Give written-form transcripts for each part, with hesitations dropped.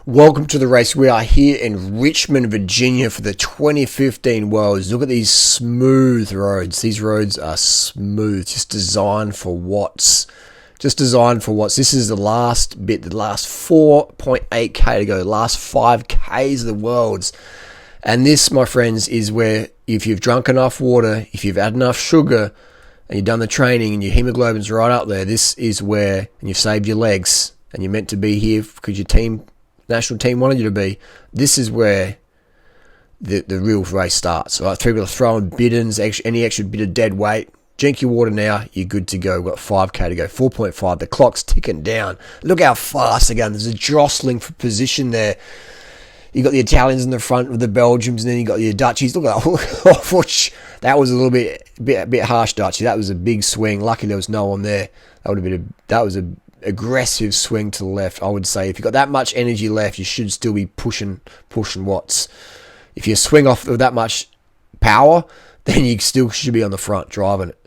Welcome to the race. We are here in Richmond, Virginia for the 2015 Worlds. Look at these smooth roads. These roads are smooth, just designed for watts. This is the last bit, the last 4.8k to go, the last 5k's of the Worlds. And this, my friends, is where if you've drunk enough water, if you've had enough sugar, and you've done the training and your hemoglobin's right up there, this is where, and you've saved your legs, and you're meant to be here because your national team wanted you to be, this is where the real race starts. All right, 3 people throwing biddens, any extra bit of dead weight. Drink your water now, you're good to go. We've got 5k to go, 4.5. The clock's ticking down. Look how fast again. There's a jostling for position there. You got the Italians in the front with the Belgians, and then you got the Dutchies. Look at that. That was a little bit harsh, Dutchy. That was a big swing. Lucky there was no one there. That was a aggressive swing to the left. I would say if you've got that much energy left, you should still be pushing watts. If you swing off with that much power, then you still should be on the front driving it.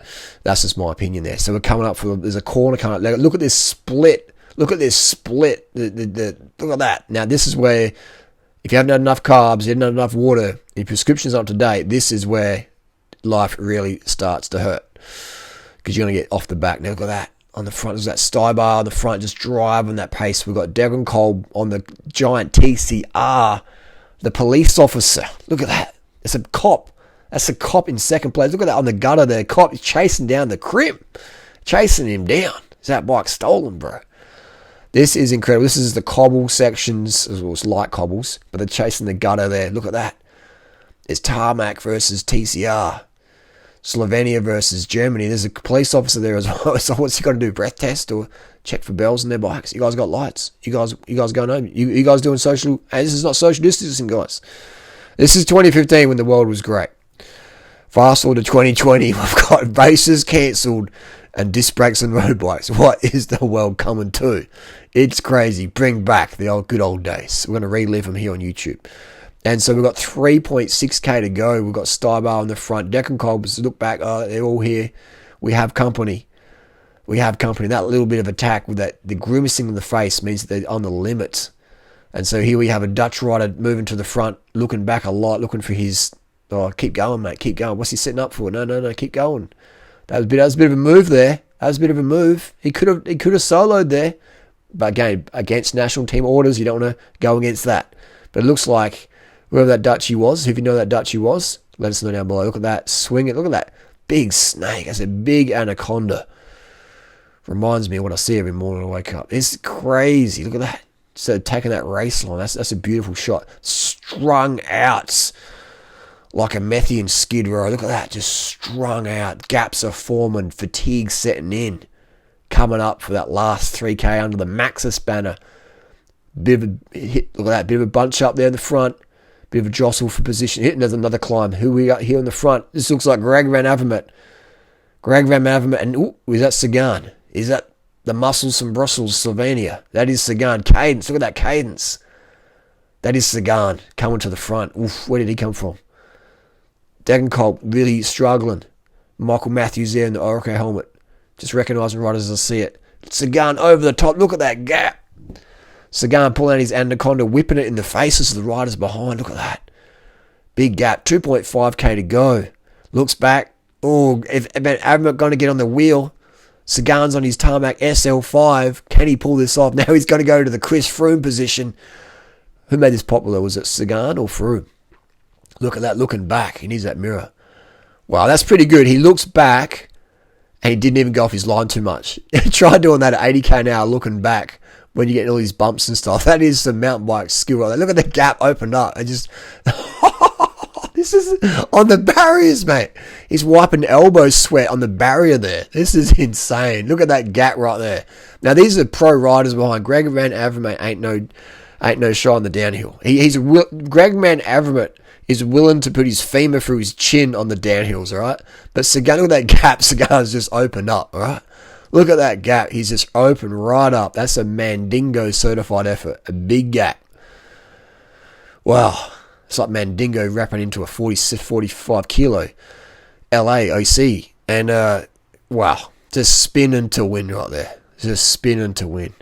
That's just my opinion there. So we're coming up there's a corner coming up. Look at this split. Look at look at that. Now this is where, if you haven't had enough carbs, you haven't had enough water, your prescription's up to date, this is where life really starts to hurt. Because you're going to get off the back. Now look at that. On the front, there's that Stybar on the front, just driving that pace. We've got Devon Cole on the giant TCR. The police officer. Look at that. It's a cop. That's a cop in second place. Look at that on the gutter there. Cop is chasing down the crimp. Chasing him down. Is that bike stolen, bro? This is incredible. This is the cobble sections. Well, it's light cobbles, but they're chasing the gutter there. Look at that. It's tarmac versus TCR. Slovenia versus Germany. There's a police officer there as well. So what's he got to do? Breath test or check for bells in their bikes? You guys got lights. You guys going home. You guys doing social. Hey, this is not social distancing, guys. This is 2015 when the world was great. Fast forward to 2020. We've got races cancelled and disc brakes and road bikes. What is the world coming to? It's crazy. Bring back the good old days. We're going to relive them here on YouTube. And so we've got 3.6k to go. We've got Stybar on the front. Declan Colbers, look back. They're all here. We have company. That little bit of attack with the grimacing in the face means that they're on the limit. And so here we have a Dutch rider moving to the front, looking back a lot, looking for his... Oh, keep going, mate. Keep going. What's he setting up for? No. Keep going. That was a bit of a move there. He could have soloed there. But again, against national team orders, you don't want to go against that. But it looks like whoever that Dutchie was, if you know that Dutchie was, let us know down below. Look at that. Swing it. Look at that big snake. That's a big anaconda. Reminds me of what I see every morning when I wake up. It's crazy. Look at that. So taking that race line. That's a beautiful shot. Strung out like a Methian skid row. Look at that. Just strung out. Gaps are forming. Fatigue setting in. Coming up for that last 3k under the Maxis banner. Bit of a hit. Look at that. Bit of a bunch up there in the front. Bit of a jostle for position. Hitting there's another climb. Who we got here in the front? This looks like Greg Van Avermaet. And is that Sagan? Is that the muscles from Brussels, Slovenia? That is Sagan. Cadence. Look at that cadence. That is Sagan coming to the front. Oof, where did he come from? Degenkolb really struggling. Michael Matthews there in the Orica helmet. Just recognising right as I see it. Sagan over the top. Look at that gap. Sagan pulling out his anaconda, whipping it in the faces of the riders behind. Look at that. Big gap. 2.5k to go. Looks back. Oh, if Avermaet going to get on the wheel. Sagan's on his tarmac SL5. Can he pull this off? Now he's going to go to the Chris Froome position. Who made this popular? Was it Sagan or Froome? Look at that, looking back. He needs that mirror. Wow, that's pretty good. He looks back, and he didn't even go off his line too much. Try doing that at 80k an hour, looking back, when you get all these bumps and stuff. That is some mountain bike skill right there. Look at the gap opened up. This is on the barriers, mate. He's wiping elbow sweat on the barrier there. This is insane. Look at that gap right there. Now, these are pro riders behind. Greg Van Avermaet ain't no show on the downhill. Greg Van Avermaet is willing to put his femur through his chin on the downhills, all right? But Sagan, look at that gap. Sagan's just opened up, all right? Look at that gap. He's just opened right up. That's a Mandingo certified effort. A big gap. Wow. It's like Mandingo wrapping into a 45 kilo LA OC. And, wow. Just spinning to win right there. Just spinning to win.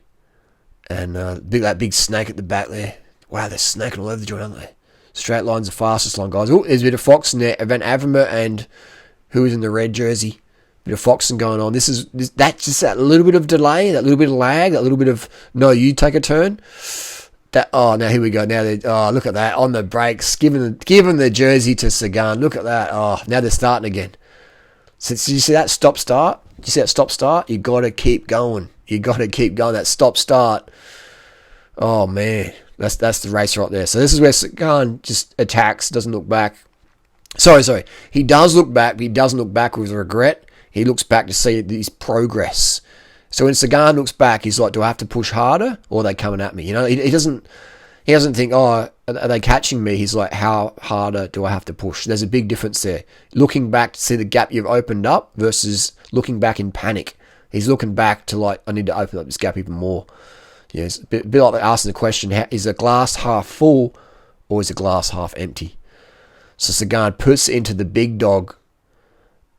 And that big snake at the back there. Wow, they're snaking all over the joint, aren't they? Straight line's the fastest line, guys. Oh, there's a bit of foxing there. Van Avermaet and who is in the red jersey. Bit of foxing going on. That's just that little bit of delay, that little bit of lag, that little bit of no, you take a turn. Now here we go. Now look at that on the brakes, giving the jersey to Sagan. Look at that. Oh, now they're starting again. So you see that stop start? You see that stop start? You got to keep going. You got to keep going. That stop start. Oh man, that's the race right there. So this is where Sagan just attacks, doesn't look back. Sorry. He does look back, but he doesn't look back with regret. He looks back to see his progress. So when Sagan looks back, he's like, do I have to push harder or are they coming at me? You know, he doesn't think, oh, are they catching me? He's like, how harder do I have to push? There's a big difference there. Looking back to see the gap you've opened up versus looking back in panic. He's looking back to like, I need to open up this gap even more. Yeah, it's a bit like asking the question, is the glass half full or is the glass half empty? So Sagan puts it into the big dog.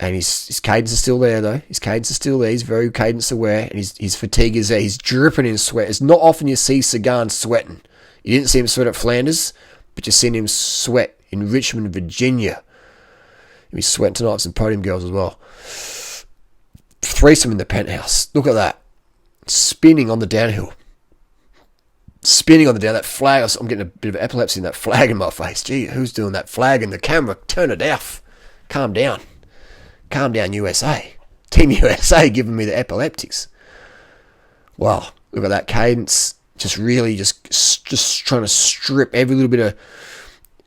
And his cadence is still there, though. His cadence is still there. He's very cadence aware. And his fatigue is there. He's dripping in sweat. It's not often you see Sagan sweating. You didn't see him sweat at Flanders, but you've seen him sweat in Richmond, Virginia. He's sweating tonight. Some podium girls as well. Threesome in the penthouse. Look at that. Spinning on the downhill. That flag. I'm getting a bit of epilepsy in that flag in my face. Gee, who's doing that flag in the camera? Turn it off. Calm down. Calm down, USA. Team USA giving me the epileptics. Wow, look at that cadence. Just really just trying to strip every little bit of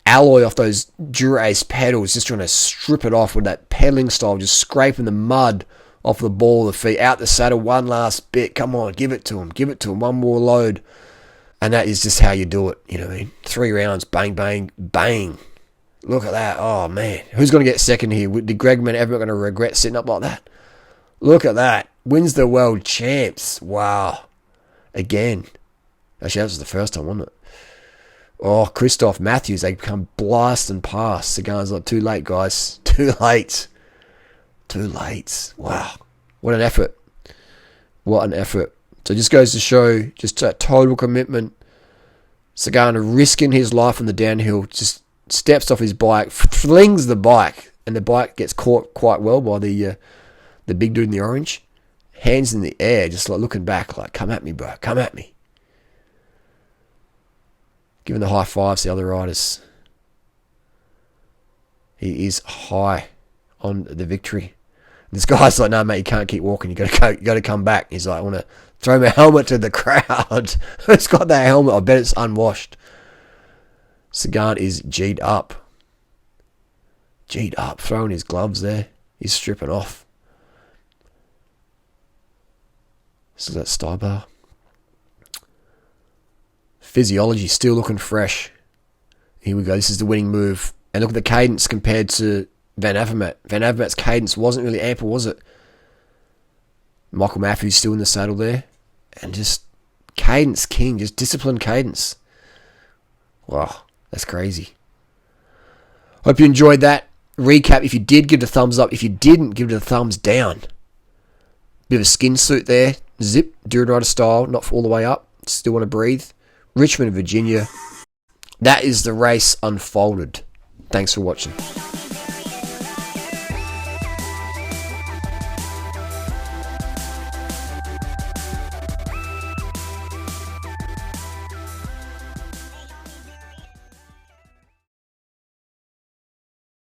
alloy off those Durace pedals. Just trying to strip it off with that pedaling style. Just scraping the mud off the ball of the feet. Out the saddle, one last bit. Come on, give it to him. Give it to him. One more load. And that is just how you do it. You know what I mean? 3 rounds. Bang, bang, bang. Look at that. Oh, man. Who's going to get second here? Did Gregman ever going to regret sitting up like that? Look at that. Wins the world champs. Wow. Again. Actually, that was the first time, wasn't it? Oh, Christoph Matthews. They come blasting past. Sagan's like, too late, guys. Too late. Wow. What an effort. So it just goes to show just a total commitment. Sagan risking his life on the downhill. Just steps off his bike, flings the bike, and the bike gets caught quite well by the big dude in the orange. Hands in the air, just like looking back, like, come at me, bro, come at me. Giving the high fives to the other riders. He is high on the victory. This guy's like, no, mate, you can't keep walking. You got to come back. He's like, I want to throw my helmet to the crowd. Who's got that helmet? I bet it's unwashed. Sagan is G'd up. Throwing his gloves there. He's stripping off. This is that sty bar. Physiology still looking fresh. Here we go. This is the winning move. And look at the cadence compared to Van Avermaet. Van Avermaet's cadence wasn't really ample, was it? Michael Matthews still in the saddle there. And just cadence king. Just disciplined cadence. Wow. That's crazy. Hope you enjoyed that recap. If you did, give it a thumbs up. If you didn't, give it a thumbs down. Bit of a skin suit there. Zip. Durianrider style. Not all the way up. Still want to breathe. Richmond, Virginia. That is the race unfolded. Thanks for watching.